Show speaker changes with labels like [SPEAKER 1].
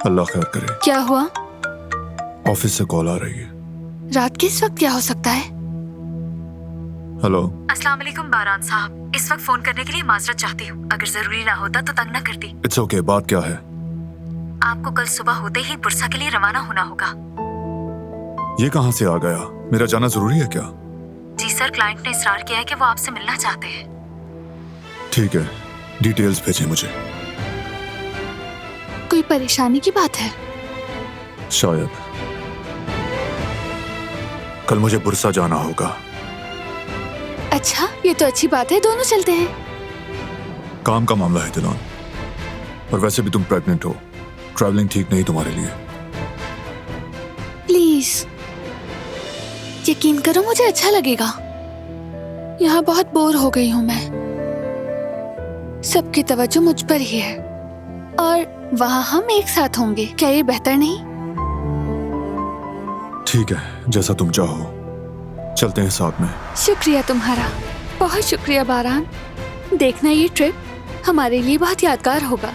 [SPEAKER 1] अल्लाह खैर करे।
[SPEAKER 2] क्या हुआ?
[SPEAKER 1] ऑफिस से कॉल आ रही है।
[SPEAKER 2] रात के इस वक्त क्या हो सकता है?
[SPEAKER 1] हेलो।
[SPEAKER 3] अस्सलाम वालेकुम बारान साहब, इस वक्त फोन करने के लिए माजरत चाहती हूँ। अगर जरूरी ना होता तो तंग ना करती।
[SPEAKER 1] इट्स ओके, बात क्या है?
[SPEAKER 3] आपको कल सुबह होते ही बुरसा के लिए रवाना होना होगा।
[SPEAKER 1] ये कहाँ से आ गया? मेरा जाना जरूरी है क्या?
[SPEAKER 3] जी सर, क्लाइंट ने इसरार किया है कि वो आपसे मिलना चाहते हैं।
[SPEAKER 1] ठीक है, डिटेल्स भेजें मुझे।
[SPEAKER 2] कोई परेशानी की बात है?
[SPEAKER 1] शायद। कल मुझे बुरसा जाना होगा।
[SPEAKER 2] अच्छा, ये तो अच्छी बात है, दोनों चलते हैं।
[SPEAKER 1] काम का मामला है दिलान, और वैसे भी तुम प्रेग्नेंट हो। ट्रैवलिंग ठीक नहीं तुम्हारे लिए।
[SPEAKER 2] प्लीज यकीन करो, मुझे अच्छा लगेगा। यहाँ बहुत बोर हो गई हूँ मैं। सबकी तवज्जो मुझ पर ही है, और वहाँ हम एक साथ होंगे। क्या ये बेहतर नहीं?
[SPEAKER 1] ठीक है, जैसा तुम चाहो। चलते हैं साथ में।
[SPEAKER 2] शुक्रिया तुम्हारा, बहुत शुक्रिया बारान। देखना ये ट्रिप हमारे लिए बहुत यादगार होगा।